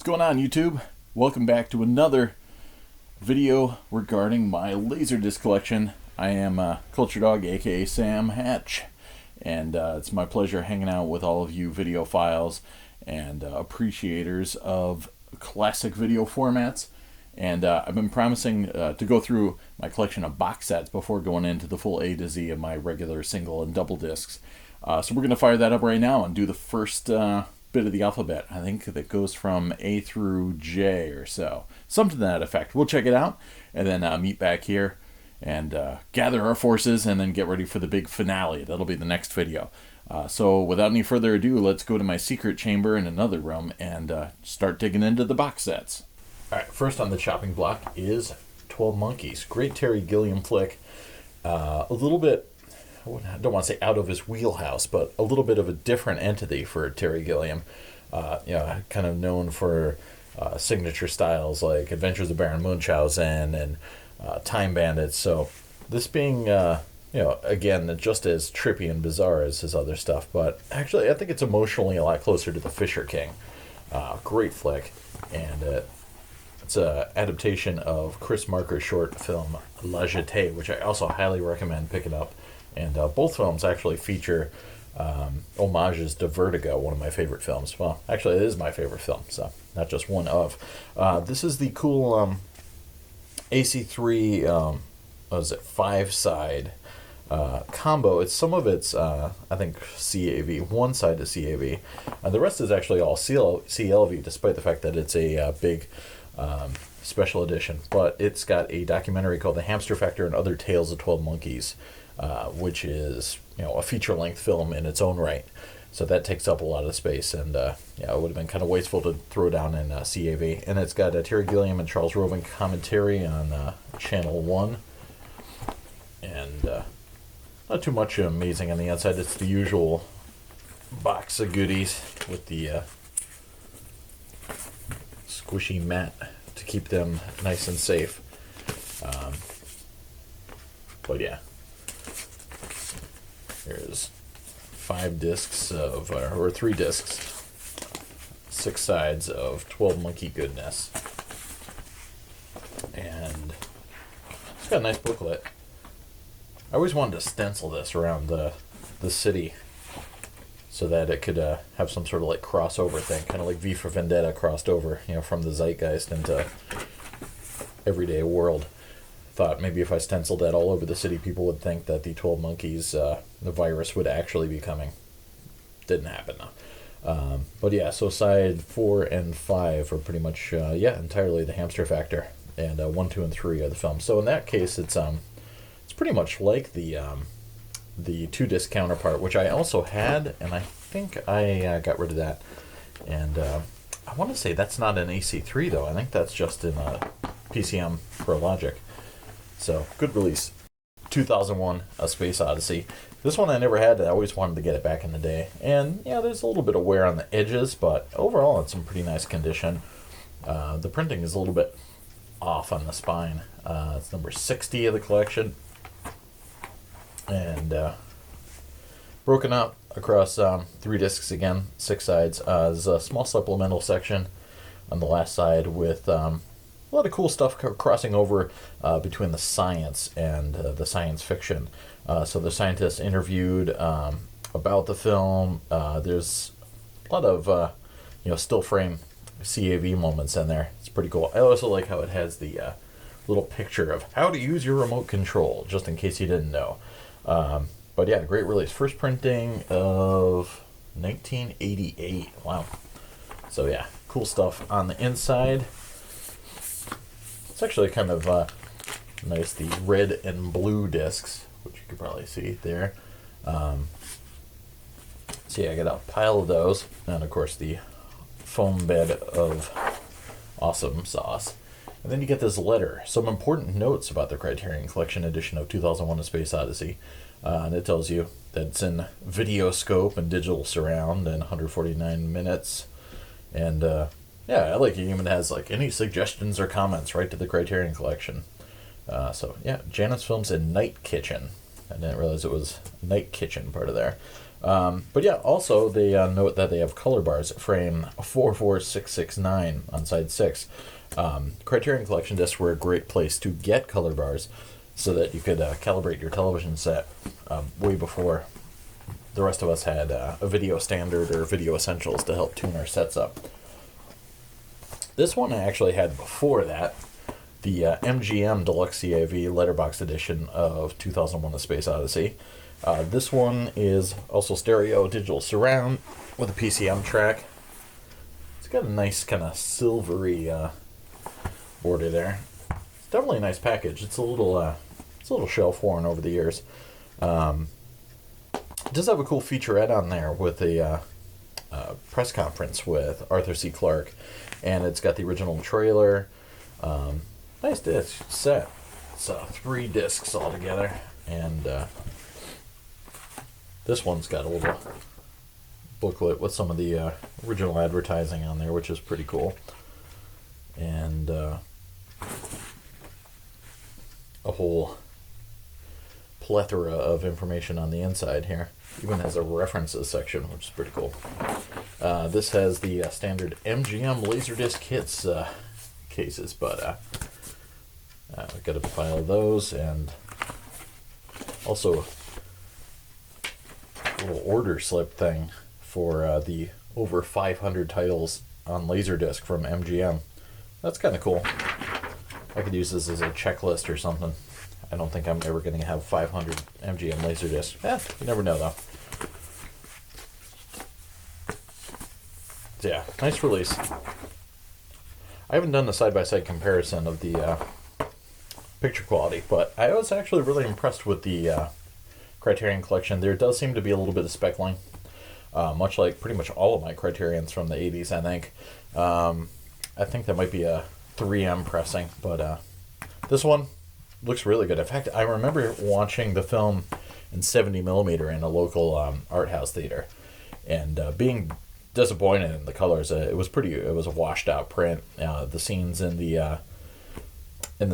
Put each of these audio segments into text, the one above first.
going on, YouTube? Welcome back to another video regarding my Laserdisc collection. I am Culturedog, aka Sam Hatch, and it's my pleasure hanging out with all of you videophiles and appreciators of classic video formats. And I've been promising to go through my collection of box sets before going into the full A to Z of my regular single and double discs. So we're going to fire that up right now and do the first bit of the alphabet. I think that goes from A through J or so. Something to that effect. We'll check it out and then meet back here and gather our forces and then get ready for the big finale. That'll be the next video. So without any further ado, let's go to my secret chamber in another room and start digging into the box sets. Alright, first on the chopping block is 12 Monkeys. Great Terry Gilliam flick. A little bit, I don't want to say out of his wheelhouse, but a little bit of a different entity for Terry Gilliam. Kind of known for signature styles like Adventures of Baron Munchausen and Time Bandits. So this being, again, just as trippy and bizarre as his other stuff, but actually I think it's emotionally a lot closer to the Fisher King. Great flick, and it's an adaptation of Chris Marker's short film La Jetée, which I also highly recommend picking up. And both films actually feature homages to Vertigo, one of my favorite films. Well, actually, it is my favorite film, so not just one of. This is the cool AC3, 5-side combo. It's some of it's, I think, CAV. One side is CAV. The rest is actually all CLV, despite the fact that it's a big special edition. But it's got a documentary called The Hamster Factor and Other Tales of 12 Monkeys, which is a feature-length film in its own right. So that takes up a lot of space, and it would have been kind of wasteful to throw down in CAV. And it's got Terry Gilliam and Charles Roven commentary on Channel 1. And not too much amazing on the outside. It's the usual box of goodies with the squishy mat to keep them nice and safe. But yeah, here's 5 discs of, or 3 discs, 6 sides of 12 Monkey goodness. And it's got a nice booklet. I always wanted to stencil this around the city so that it could have some sort of like crossover thing, kind of like V for Vendetta crossed over, from the zeitgeist into everyday world. Thought maybe if I stenciled that all over the city, people would think that the 12 Monkeys, the virus would actually be coming. Didn't happen though. But yeah, so side 4 and 5 are pretty much, entirely the Hamster Factor, and 1, 2, and 3 are the films. So in that case, it's pretty much like the 2-disc counterpart, which I also had, and I think I got rid of that. And I want to say that's not an AC3 though. I think that's just in PCM for Logic. So good release. 2001: A Space Odyssey. This one I never had. I always wanted to get it back in the day. And there's a little bit of wear on the edges, but overall it's in pretty nice condition. The printing is a little bit off on the spine. It's number 60 of the collection. And broken up across 3 discs again, 6 sides. There's a small supplemental section on the last side with a lot of cool stuff crossing over between the science and the science fiction. So the scientists interviewed about the film. There's a lot of still frame CAV moments in there. It's pretty cool. I also like how it has the little picture of how to use your remote control, just in case you didn't know. But yeah, great release. First printing of 1988. Wow. So yeah, cool stuff on the inside. It's actually kind of nice, the red and blue discs, which you can probably see there. So yeah, I got a pile of those, and of course the foam bed of awesome sauce. And then you get this letter, some important notes about the Criterion Collection edition of 2001: A Space Odyssey. And it tells you that it's in video scope and digital surround and 149 minutes. And I like it even has like any suggestions or comments right to the Criterion Collection. So yeah, Janus Films and Night Kitchen. I didn't realize it was Night Kitchen part of there. But yeah, also they note that they have color bars at frame 44669 on side 6. Criterion Collection discs were a great place to get color bars so that you could calibrate your television set way before the rest of us had a video standard or video essentials to help tune our sets up. This one I actually had before that, the MGM Deluxe CAV Letterbox Edition of 2001: A Space Odyssey. This one is also stereo digital surround with a PCM track. It's got a nice kind of silvery border there. It's definitely a nice package. It's a little shelf worn over the years. It does have a cool featurette on there with a press conference with Arthur C. Clarke, and it's got the original trailer. Nice disc set. It's 3 discs all together, and this one's got a little booklet with some of the original advertising on there, which is pretty cool. And a whole plethora of information on the inside here. Even has a references section, which is pretty cool. This has the standard MGM Laserdisc hits cases, but I've got a pile of those, and also a little order slip thing for the over 500 titles on Laserdisc from MGM. That's kind of cool. I could use this as a checklist or something. I don't think I'm ever going to have 500 MGM Laserdisc. You never know, though. So yeah, nice release. I haven't done the side-by-side comparison of the picture quality, but I was actually really impressed with the Criterion Collection. There does seem to be a little bit of speckling, much like pretty much all of my Criterions from the 80s, I think. I think that might be a 3M pressing, but this one looks really good. In fact, I remember watching the film in 70mm in a local art house theater, and being disappointed in the colors. It was a washed out print. The scenes in the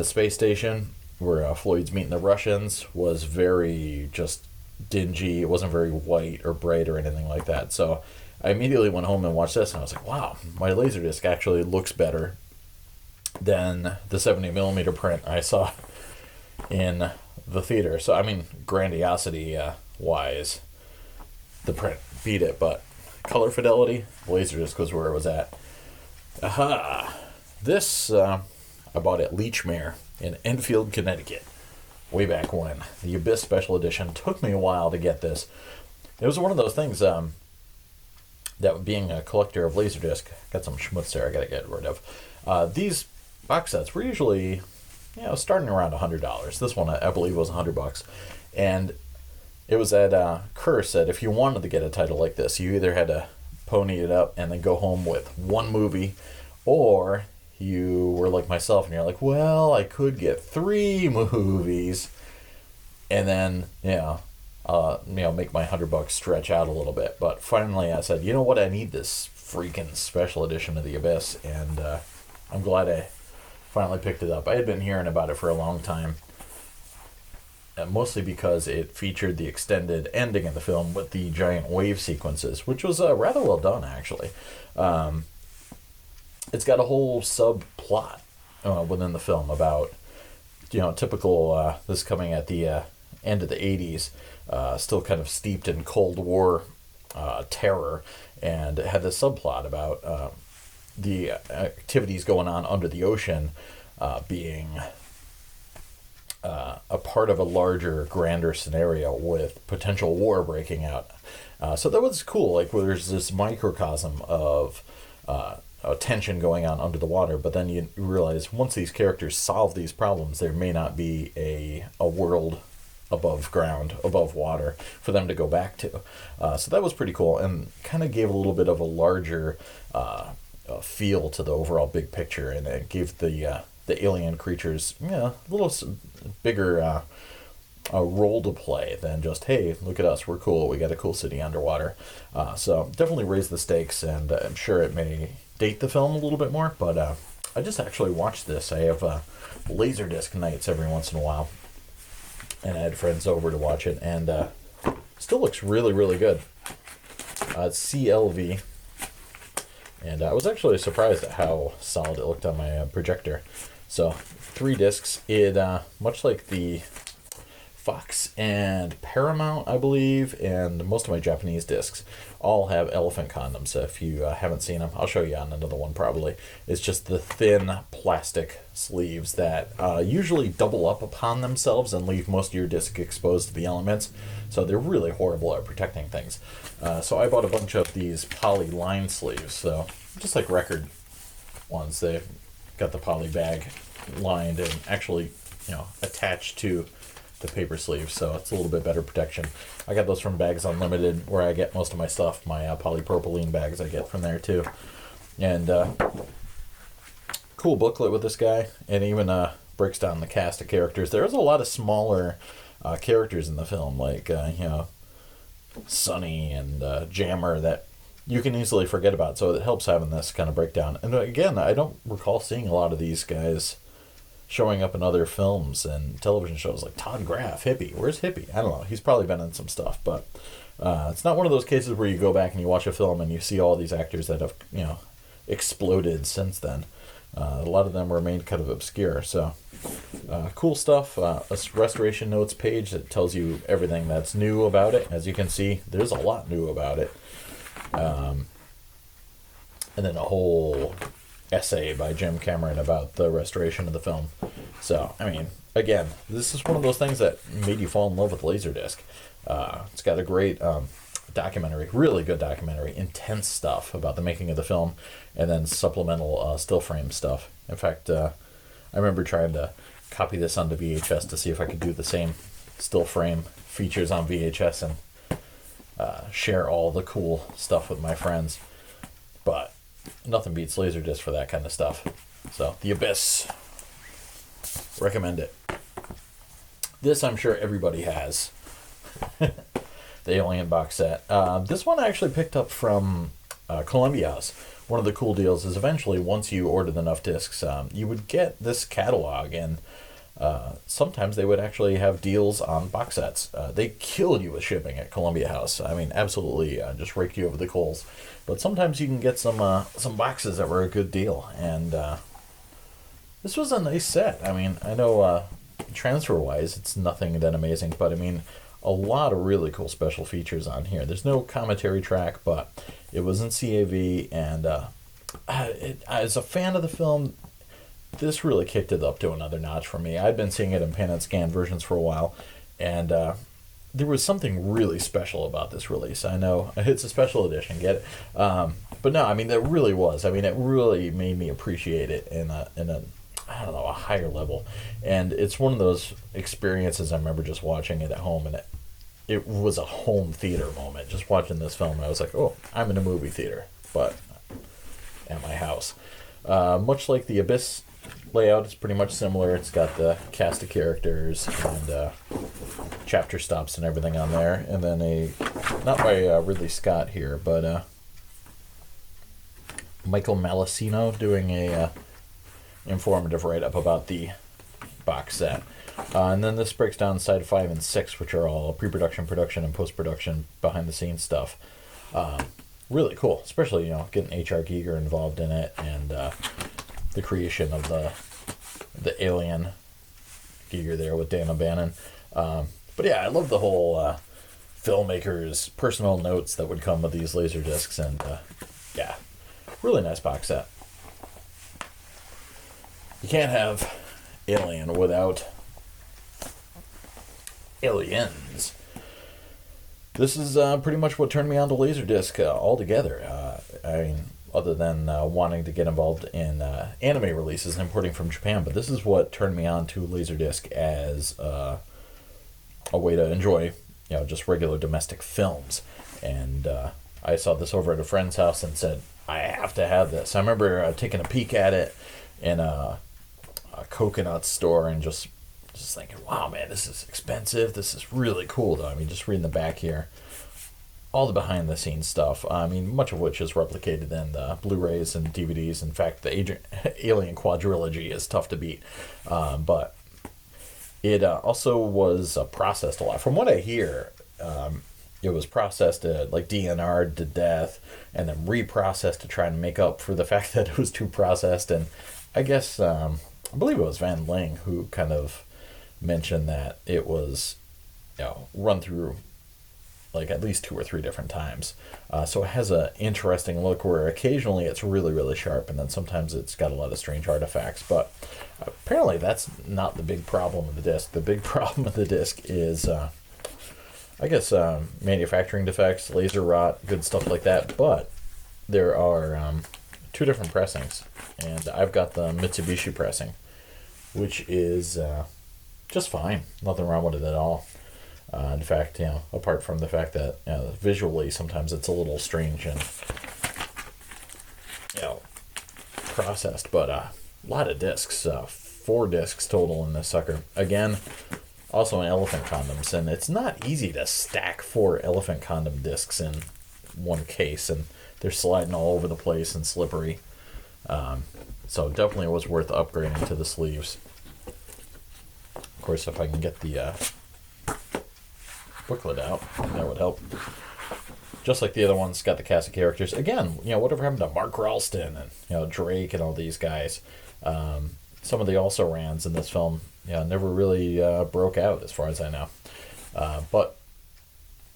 space station where Floyd's meeting the Russians was very just dingy. It wasn't very white or bright or anything like that. So I immediately went home and watched this, and I was like, wow, my Laserdisc actually looks better than the 70mm print I saw in the theater. So I mean, grandiosity wise, the print beat it, but color fidelity, Laserdisc was where it was at. Aha! This I bought at Leechmere in Enfield, Connecticut, way back when. The Abyss Special Edition. Took me a while to get this. It was one of those things that, being a collector of Laserdisc, got some schmutz there I gotta get rid of. These box sets were usually, starting around $100. This one I believe was $100, and it was at Curse that if you wanted to get a title like this, you either had to pony it up and then go home with one movie, or you were like myself and you're like, well, I could get 3 movies, and then make my $100 stretch out a little bit. But finally, I said, you know what, I need this freaking special edition of The Abyss, and I'm glad I finally picked it up. I had been hearing about it for a long time. Mostly because it featured the extended ending of the film with the giant wave sequences, which was rather well done, actually. It's got a whole subplot within the film about, typical, this coming at the end of the 80s, still kind of steeped in Cold War terror, and it had this subplot about the activities going on under the ocean being a part of a larger, grander scenario with potential war breaking out. So that was cool. Like, where there's this microcosm of tension going on under the water, but then you realize once these characters solve these problems, there may not be a world above ground, above water, for them to go back to. So that was pretty cool, and kind of gave a little bit of a larger feel to the overall big picture, and it gave the alien creatures a little bigger a role to play than just, hey, look at us, we're cool, we got a cool city underwater. So definitely raised the stakes, and I'm sure it may date the film a little bit more, but I just actually watched this. I have Laserdisc nights every once in a while, and I had friends over to watch it, and still looks really, really good. CLV. And I was actually surprised at how solid it looked on my projector. So 3 discs. It much like the Fox and Paramount, I believe, and most of my Japanese discs all have elephant condoms. So if you haven't seen them, I'll show you on another one probably. It's just the thin plastic sleeves that usually double up upon themselves and leave most of your disc exposed to the elements. So they're really horrible at protecting things. So I bought a bunch of these poly line sleeves. So just like record ones, they've got the poly bag lined and actually, attached to the paper sleeve, so it's a little bit better protection. I got those from Bags Unlimited, where I get most of my stuff. My polypropylene bags I get from there too. And cool booklet with this guy, and even breaks down the cast of characters. There's a lot of smaller characters in the film, like Sonny and Jammer, that you can easily forget about, so it helps having this kind of breakdown. And again, I don't recall seeing a lot of these guys showing up in other films and television shows, like Todd Graff. Hippie, where's Hippie? I don't know, he's probably been in some stuff, but it's not one of those cases where you go back and you watch a film and you see all these actors that have exploded since then. A lot of them remained kind of obscure, so cool stuff. A restoration notes page that tells you everything that's new about it. As you can see, there's a lot new about it. And then a whole essay by Jim Cameron about the restoration of the film. So, I mean, again, this is one of those things that made you fall in love with Laserdisc. It's got a great documentary, really good documentary, intense stuff about the making of the film, and then supplemental still frame stuff. In fact, I remember trying to copy this onto VHS to see if I could do the same still frame features on VHS and share all the cool stuff with my friends. But nothing beats Laserdisc for that kind of stuff. So, The Abyss. Recommend it. This I'm sure everybody has. The Alien box set. This one I actually picked up from Columbia House. One of the cool deals is eventually, once you ordered enough discs, you would get this catalog, and sometimes they would actually have deals on box sets. They killed you with shipping at Columbia House. I mean, absolutely just raked you over the coals. But sometimes you can get some boxes that were a good deal, and this was a nice set. I mean, I know transfer-wise it's nothing that amazing, but I mean, a lot of really cool special features on here. There's no commentary track, but it was in CAV, and as a fan of the film, this really kicked it up to another notch for me. I'd been seeing it in pan and scan versions for a while, and there was something really special about this release. I know it's a special edition, get it? But no, I mean, there really was. I mean, it really made me appreciate it in a I don't know, a higher level. And it's one of those experiences I remember just watching it at home, and it was a home theater moment. Just watching this film, I was like, oh, I'm in a movie theater, but at my house. Much like the Abyss layout, it's pretty much similar. It's got the cast of characters and chapter stops and everything on there. And then not by Ridley Scott here, but Michael Malacino doing a informative write-up about the box set. And then this breaks down side 5 and 6, which are all pre-production, production, and post-production behind-the-scenes stuff. Really cool, especially, getting H.R. Giger involved in it, and the creation of the alien Giger there with Dan O'Bannon. But yeah, I love the whole filmmakers' personal notes that would come with these laser discs, and yeah, really nice box set. You can't have Alien without Aliens. This is pretty much what turned me on to Laserdisc altogether. I mean, other than wanting to get involved in anime releases and importing from Japan, but this is what turned me on to Laserdisc as a way to enjoy, just regular domestic films. And I saw this over at a friend's house and said, I have to have this. I remember taking a peek at it in a coconut store and just thinking, wow, man, this is expensive. This is really cool, though. I mean, just reading the back here, all the behind-the-scenes stuff. I mean, much of which is replicated in the Blu-rays and DVDs. In fact, the Alien quadrilogy is tough to beat. But it also was processed a lot. From what I hear, it was processed, like DNR'd to death, and then reprocessed to try and make up for the fact that it was too processed. And I guess, I believe it was Van Ling who kind of mentioned that it was, run through like at least 2 or 3 different times. So it has an interesting look where occasionally it's really, really sharp, and then sometimes it's got a lot of strange artifacts. But apparently that's not the big problem with the disc. The big problem with the disc is, I guess, manufacturing defects, laser rot, good stuff like that. But there are 2 different pressings, and I've got the Mitsubishi pressing, which is just fine. Nothing wrong with it at all. In fact, apart from the fact that visually sometimes it's a little strange and processed, but a lot of discs, 4 discs total in this sucker. Again, also in elephant condoms, and it's not easy to stack 4 elephant condom discs in one case, and they're sliding all over the place and slippery. So definitely was worth upgrading to the sleeves. Of course, if I can get the booklet out, that would help. Just like the other ones, got the cast of characters. Again, whatever happened to Mark Ralston and Drake and all these guys. Some of the also-rans in this film, never really broke out as far as I know. But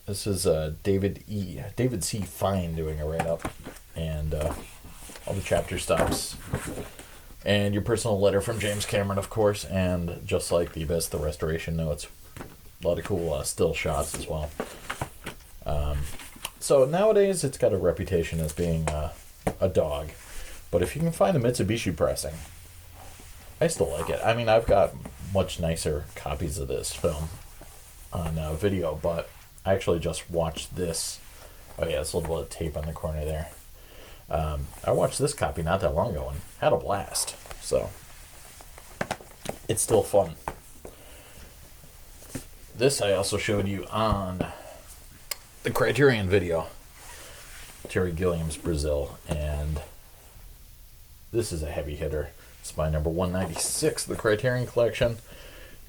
this is David C. Fine doing a write-up, and all the chapter stops, and your personal letter from James Cameron, of course, and just like the best, the restoration notes. A lot of cool still shots as well. So nowadays it's got a reputation as being a dog, but if you can find a Mitsubishi pressing, I still like it. I mean, I've got much nicer copies of this film on video, but I actually just watched this. Oh yeah, it's a little bit of tape on the corner there. I watched this copy not that long ago and had a blast. So it's still fun. This I also showed you on the Criterion video, Terry Gilliam's Brazil, and this is a heavy hitter. It's my number 196 of the Criterion collection.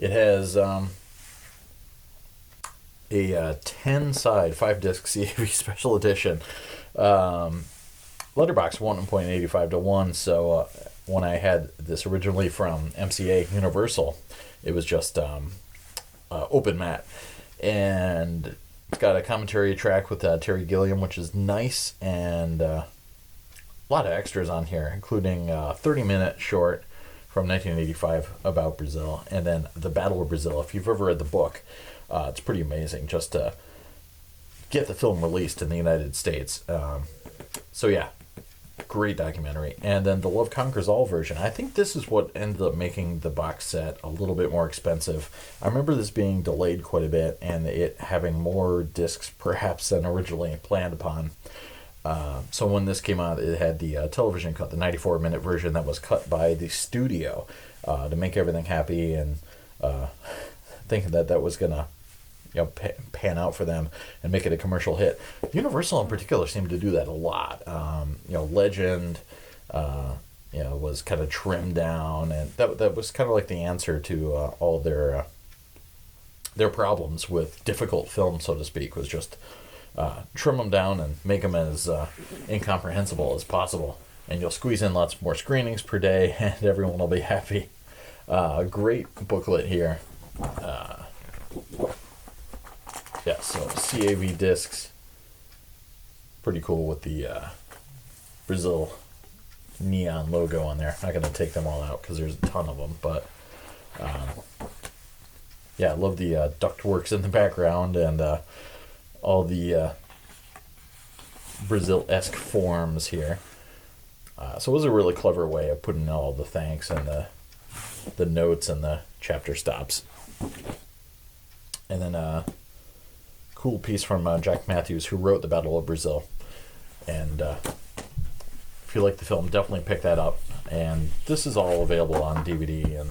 It has a 10-side, 5-disc CAV special edition. Letterbox 1.85 to 1, so when I had this originally from MCA Universal, it was just open matte, and it's got a commentary track with Terry Gilliam, which is nice, and a lot of extras on here, including a 30-minute short from 1985 about Brazil, and then The Battle of Brazil. If you've ever read the book, it's pretty amazing just to get the film released in the United States. So yeah, great documentary. And then the Love Conquers All version. I think this is what ended up making the box set a little bit more expensive. I remember this being delayed quite a bit and it having more discs perhaps than originally planned upon. So when this came out, it had the television cut, the 94-minute version that was cut by the studio to make everything happy, and thinking that was going to pan out for them and make it a commercial hit. Universal in particular seemed to do that a lot. Legend was kind of trimmed down, and that was kind of like the answer to all their problems with difficult films, so to speak, was just trim them down and make them as incomprehensible as possible, and you'll squeeze in lots more screenings per day and everyone will be happy. Great booklet here. So CAV discs, pretty cool with the Brazil neon logo on there. Not going to take them all out because there's a ton of them, but I love the ductworks in the background and all the Brazil-esque forms here. So it was a really clever way of putting all the thanks and the notes and the chapter stops. And then cool piece from Jack Matthews, who wrote The Battle of Brazil. And if you like the film, definitely pick that up. And this is all available on DVD, and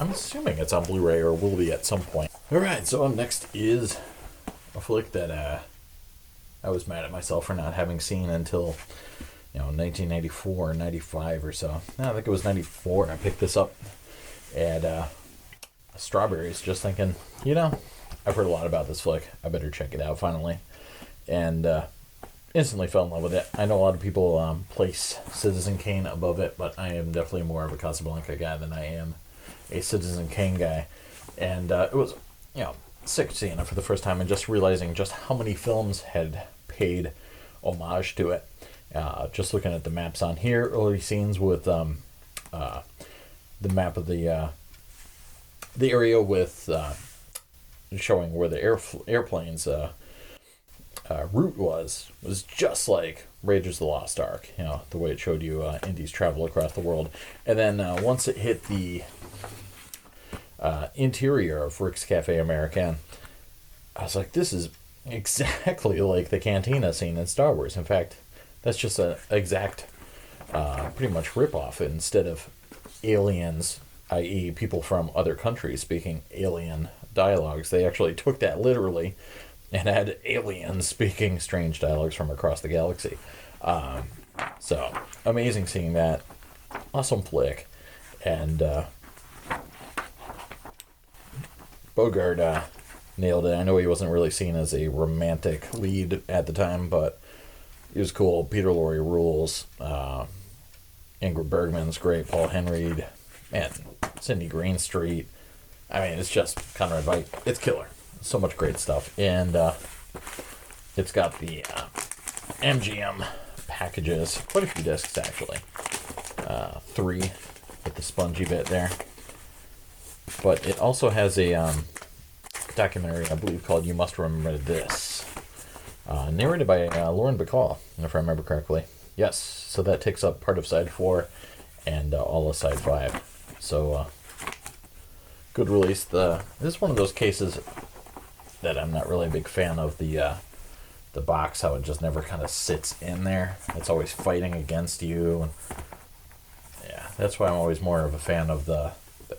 I'm assuming it's on Blu-ray or will be at some point. Alright, so up next is a flick that I was mad at myself for not having seen until 1994 or 95 or so. No, I think it was 94 I picked this up at Strawberries, just thinking, I've heard a lot about this flick. I better check it out finally. And instantly fell in love with it. I know a lot of people place Citizen Kane above it, but I am definitely more of a Casablanca guy than I am a Citizen Kane guy. And it was, sick seeing it for the first time and just realizing just how many films had paid homage to it. Just looking at the maps on here, early scenes with the map of the area with showing where the airplane's route was just like Raiders of the Lost Ark, the way it showed you Indy's travel across the world. And then once it hit the interior of Rick's Cafe Americain, I was like, this is exactly like the cantina scene in Star Wars. In fact, that's just an exact pretty much ripoff. Instead of aliens, i.e. people from other countries speaking alien dialogues, they actually took that literally and had aliens speaking strange dialogues from across the galaxy. So, amazing seeing that. Awesome flick. And Bogart nailed it. I know he wasn't really seen as a romantic lead at the time, but he was cool. Peter Lorre rules. Ingrid Bergman's great. Paul Henreid. Man, Sidney Greenstreet. I mean, it's just Conrad Veidt. It's killer. So much great stuff. And it's got the MGM packages. Quite a few discs, actually. 3 with the spongy bit there. But it also has a documentary, I believe, called You Must Remember This. Narrated by Lauren Bacall, if I remember correctly. Yes, so that takes up part of Side 4 and all of Side 5. So, good release. This is one of those cases that I'm not really a big fan of the box, how it just never kind of sits in there. It's always fighting against you. And yeah, that's why I'm always more of a fan of the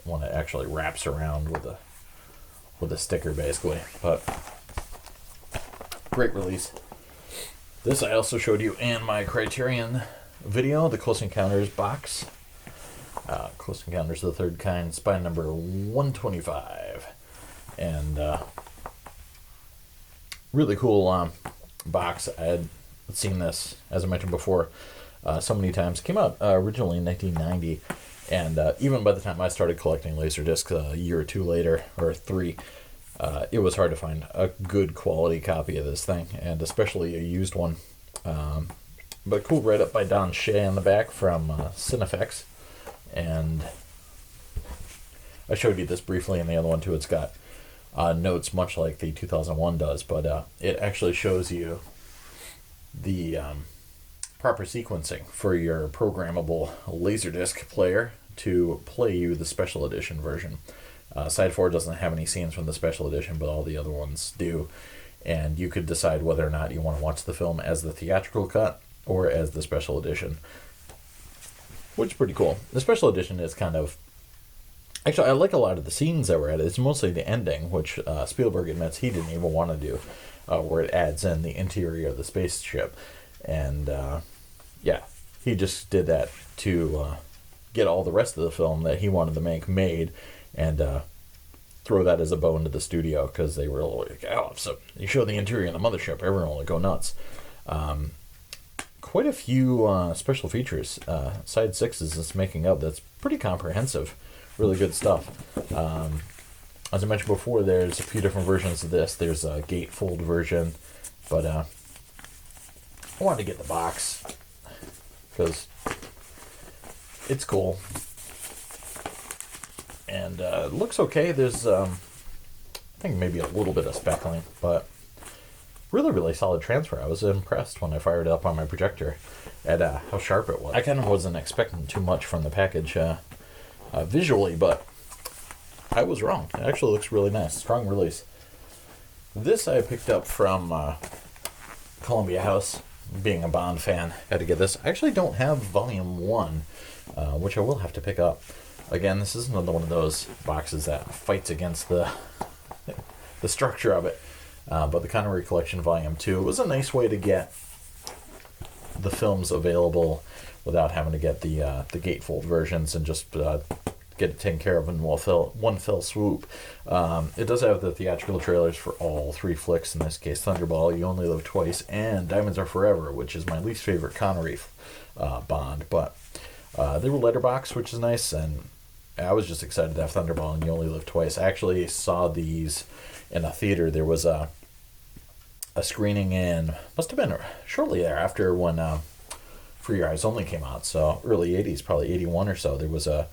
one that actually wraps around with a sticker, basically. But great release. This I also showed you in my Criterion video, the Close Encounters box. Close Encounters of the Third Kind, spine number 125. And really cool box. I had seen this, as I mentioned before, so many times. It came out originally in 1990, and even by the time I started collecting Laserdiscs a year or two later, or 3, it was hard to find a good quality copy of this thing, and especially a used one. But cool write-up by Don Shea on the back from Cinefex. And I showed you this briefly in the other one too. It's got notes much like the 2001 does, but it actually shows you the proper sequencing for your programmable Laserdisc player to play you the special edition version. Side 4 doesn't have any scenes from the special edition, but all the other ones do. And you could decide whether or not you want to watch the film as the theatrical cut or as the special edition, which is pretty cool. The special edition is kind of... Actually, I like a lot of the scenes that were added. It's mostly the ending, which Spielberg admits he didn't even want to do, where it adds in the interior of the spaceship. And, yeah, he just did that to get all the rest of the film that he wanted to make made, and throw that as a bone to the studio, because they were like, oh, so you show the interior of the mothership, everyone will go nuts. Quite a few special features. Side 6 is making up. That's pretty comprehensive. Really good stuff. As I mentioned before, there's a few different versions of this. There's a gatefold version, but I wanted to get the box because it's cool. And it looks okay. There's, I think maybe a little bit of speckling, but really, really solid transfer. I was impressed when I fired it up on my projector at how sharp it was. I kind of wasn't expecting too much from the package visually, but I was wrong. It actually looks really nice. Strong release. This I picked up from Columbia House. Being a Bond fan, had to get this. I actually don't have Volume 1, which I will have to pick up. Again, this is another one of those boxes that fights against the the structure of it. But the Connery Collection Volume 2 was a nice way to get the films available without having to get the gatefold versions and just get it taken care of in one fell swoop. It does have the theatrical trailers for all 3 flicks, in this case Thunderball, You Only Live Twice, and Diamonds Are Forever, which is my least favorite Connery Bond. But they were letterbox, which is nice, and I was just excited to have Thunderball and You Only Live Twice. I actually saw these in a theater. There was a screening in, must have been shortly thereafter when For Your Eyes Only came out, so early 80s, probably 81 or so. There was a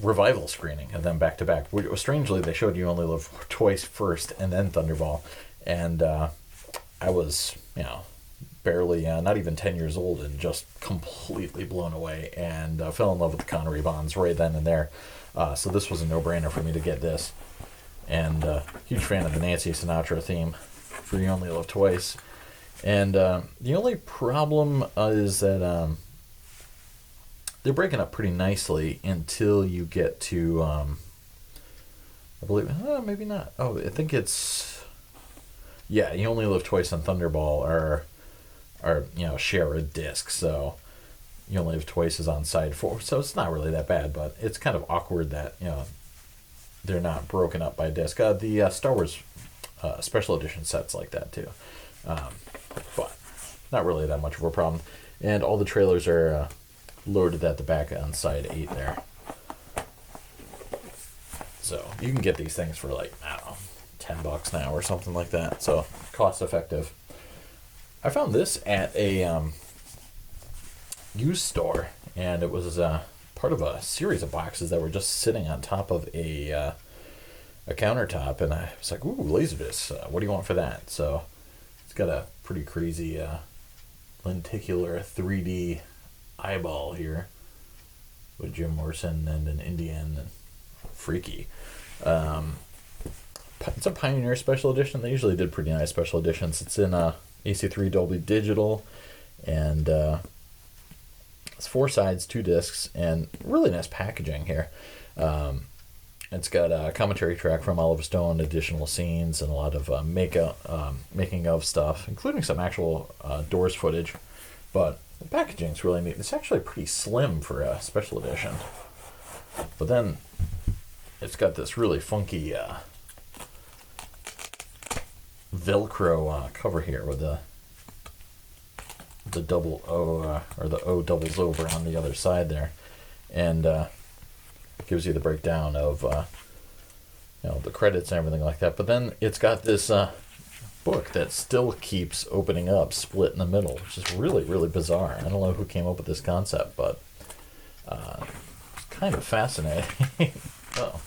revival screening of them back to back. Strangely, they showed You Only Live Twice first and then Thunderball, and I was, barely, not even 10 years old, and just completely blown away, and fell in love with the Connery Bonds right then and there. So this was a no-brainer for me to get this, and huge fan of the Nancy Sinatra theme for You Only Live Twice. And the only problem is that they're breaking up pretty nicely until you get to, I believe, maybe not. Oh, I think it's, You Only Live Twice and Thunderball are share a disc. So You Only Live Twice is on side 4. So it's not really that bad, but it's kind of awkward that, they're not broken up by disc. The Star Wars special edition sets like that too. But not really that much of a problem. And all the trailers are loaded at the back on side 8 there. So you can get these things for like, I don't know, $10 now or something like that. So cost effective. I found this at a used store, and it was part of a series of boxes that were just sitting on top of a countertop, and I was like, ooh, Laserdisc, what do you want for that? So it's got a pretty crazy lenticular 3D eyeball here with Jim Morrison and an Indian, and freaky. It's a Pioneer special edition. They usually did pretty nice special editions. It's in AC3 Dolby Digital, and it's 4 sides, 2 discs, and really nice packaging here. It's got a commentary track from Oliver Stone, additional scenes, and a lot of making of stuff, including some actual Doors footage. But the packaging's really neat. It's actually pretty slim for a special edition. But then it's got this really funky Velcro cover here with the double O, or the O doubles over on the other side there, and gives you the breakdown of the credits and everything like that. But then it's got this book that still keeps opening up, split in the middle, which is really, really bizarre. I don't know who came up with this concept, but it's kind of fascinating. Oh.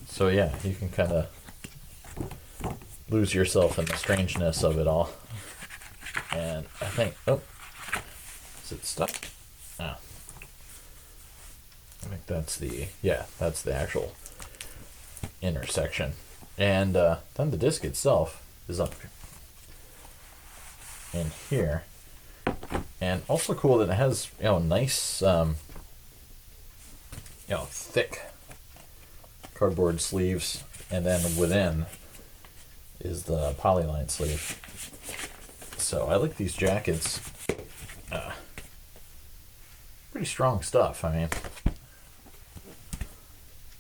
So yeah, you can kind of lose yourself in the strangeness of it all. And I think, is it stuck? Oh. I think that's the actual intersection. And then the disc itself is up in here. And also cool that it has, nice, thick cardboard sleeves, and then within is the polyline sleeve. So I like these jackets. Pretty strong stuff. I mean,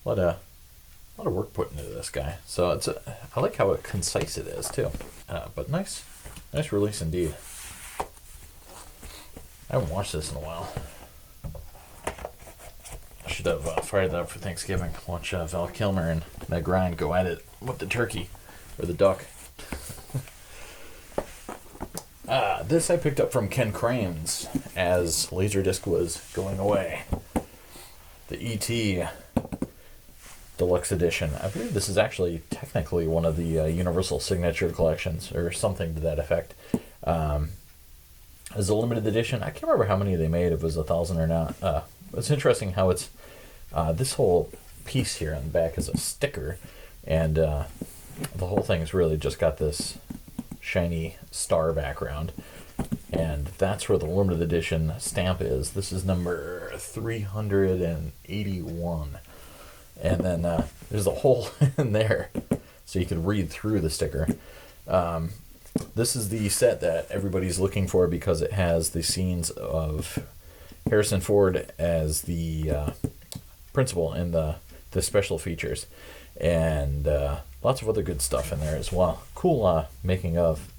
a lot of work put into this guy. So I like how concise it is too. But nice release indeed. I haven't watched this in a while. I should have fired that up for Thanksgiving. Watch Val Kilmer and Meg Ryan go at it with the turkey or the duck. This I picked up from Ken Cranes as Laserdisc was going away. The E.T. Deluxe Edition. I believe this is actually technically one of the Universal Signature Collections, or something to that effect. As a limited edition, I can't remember how many they made, if it was 1,000 or not. It's interesting how it's this whole piece here on the back is a sticker, and the whole thing's really just got this shiny star background, and that's where the limited edition stamp is. This is number 381, and then there's a hole in there so you can read through the sticker. This is the set that everybody's looking for because it has the scenes of Harrison Ford as the principal in the special features, and lots of other good stuff in there as well. Cool making of.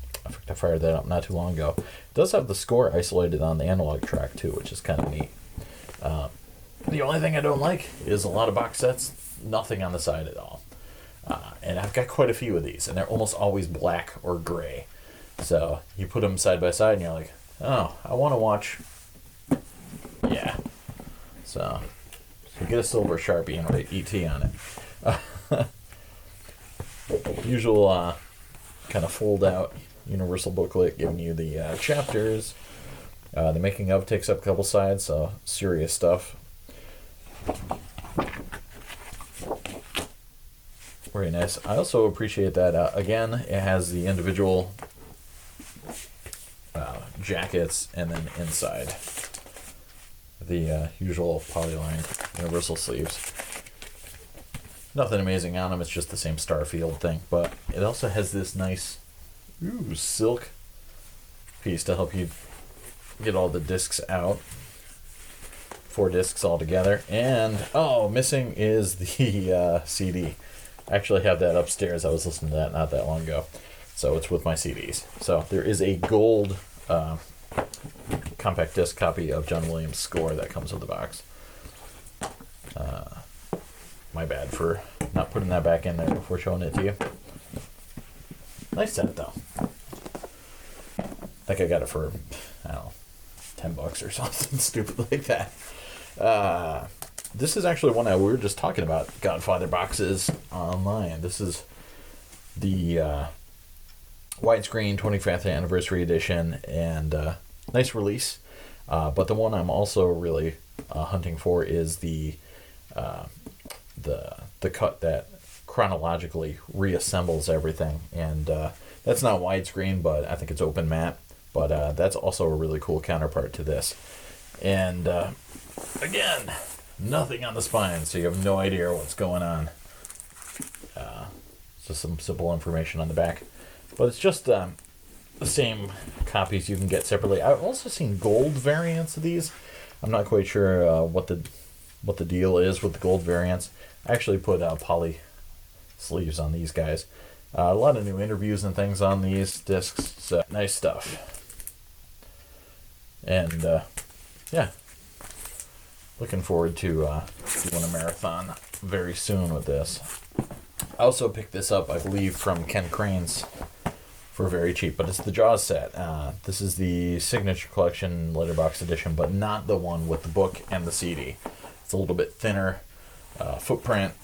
I fired that up not too long ago. It does have the score isolated on the analog track too, which is kind of neat. The only thing I don't like is a lot of box sets, nothing on the side at all. And I've got quite a few of these, and they're almost always black or gray. So you put them side by side, and you're like, oh, I want to watch. Yeah. So you get a silver Sharpie and write ET on it. Usual kind of fold out universal booklet giving you the chapters. The making of takes up a couple sides, so serious stuff. Very nice. I also appreciate that, again, it has the individual jackets, and then inside the usual polyline universal sleeves. Nothing amazing on them, it's just the same Starfield thing, but it also has this nice silk piece to help you get all the discs out. 4 discs all together, and missing is the CD. I actually have that upstairs. I was listening to that not that long ago, so it's with my CDs. So there is a gold compact disc copy of John Williams' score that comes with the box. My bad for not putting that back in there before showing it to you. Nice set though. I think I got it for, I don't know, $10 or something stupid like that. This is actually one that we were just talking about, Godfather boxes online. This is the widescreen 25th anniversary edition, and nice release. But the one I'm also really hunting for is the cut that chronologically reassembles everything, and that's not widescreen, but I think it's open matte. But that's also a really cool counterpart to this. And again, nothing on the spine, so you have no idea what's going on. Just some simple information on the back. But it's just the same copies you can get separately. I've also seen gold variants of these. I'm not quite sure what the deal is with the gold variants. I actually put poly sleeves on these guys. A lot of new interviews and things on these discs. So nice stuff. And yeah, looking forward to doing a marathon very soon with this. I also picked this up, I believe, from Ken Crane's for very cheap, but it's the Jaws set. This is the Signature Collection Letterbox Edition, but not the one with the book and the CD. It's a little bit thinner footprint.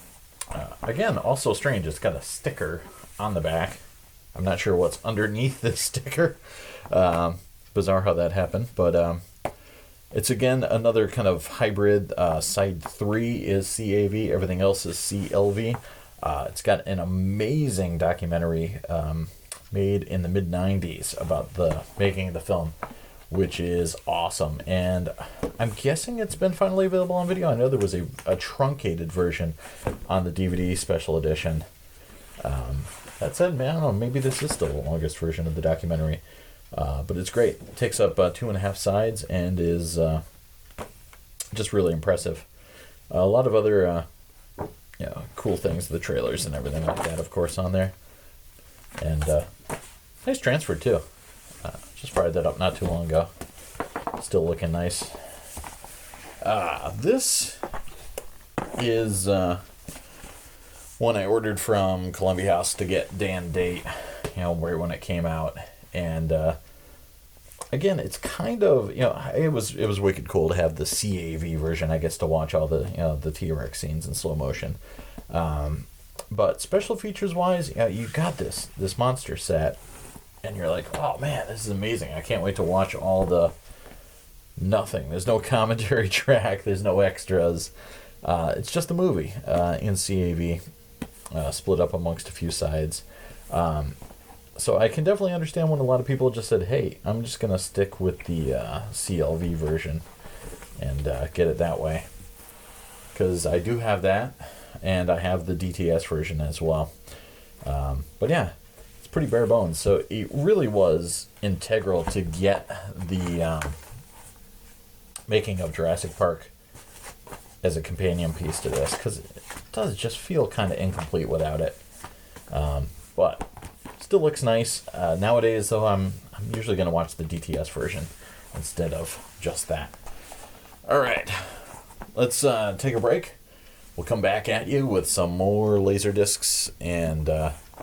Again, also strange, it's got a sticker on the back. I'm not sure what's underneath this sticker. Bizarre how that happened, but it's again another kind of hybrid. Side 3 is CAV, everything else is CLV. It's got an amazing documentary made in the mid-90s about the making of the film, which is awesome. And I'm guessing it's been finally available on video. I know there was a truncated version on the DVD special edition. That said, man, I don't know, maybe this is still the longest version of the documentary. But it's great. It takes up 2.5 sides and is just really impressive. A lot of other cool things, the trailers and everything like that, of course, on there. And nice transfer, too. Just fired that up not too long ago. Still looking nice. This is one I ordered from Columbia House to get day and date, right when it came out. And again, it's kind of, it was wicked cool to have the CAV version, I guess, to watch all the the T-Rex scenes in slow motion. But special features wise, you got this monster set, and you're like, oh man, this is amazing. I can't wait to watch all the nothing. There's no commentary track. There's no extras. It's just a movie in CAV, split up amongst a few sides. So I can definitely understand when a lot of people just said, hey, I'm just going to stick with the CLV version and get it that way. Because I do have that, and I have the DTS version as well. But yeah, it's pretty bare bones. So it really was integral to get the making of Jurassic Park as a companion piece to this, because it does just feel kind of incomplete without it. But still looks nice. Nowadays, though, I'm usually going to watch the DTS version instead of just that. All right, let's take a break. We'll come back at you with some more Laserdiscs, and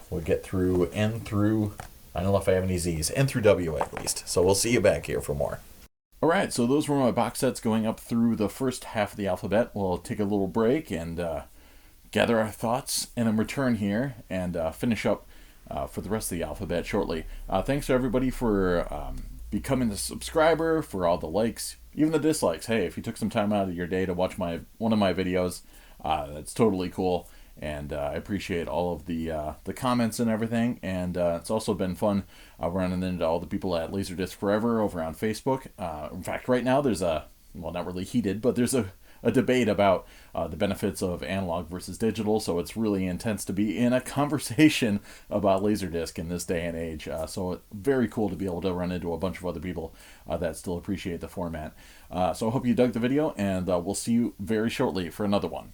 we'll get through N through, I don't know if I have any Z's, N through W at least. So we'll see you back here for more. All right, so those were my box sets going up through the first half of the alphabet. We'll take a little break and gather our thoughts, and then return here and finish up for the rest of the alphabet shortly. Thanks to everybody for becoming a subscriber, for all the likes, even the dislikes. Hey, if you took some time out of your day to watch one of my videos, that's totally cool. And I appreciate all of the comments and everything. And it's also been fun running into all the people at Laserdisc Forever over on Facebook. In fact, right now there's well, not really heated, but there's a debate about the benefits of analog versus digital. So it's really intense to be in a conversation about Laserdisc in this day and age. So very cool to be able to run into a bunch of other people that still appreciate the format. So I hope you dug the video, and we'll see you very shortly for another one.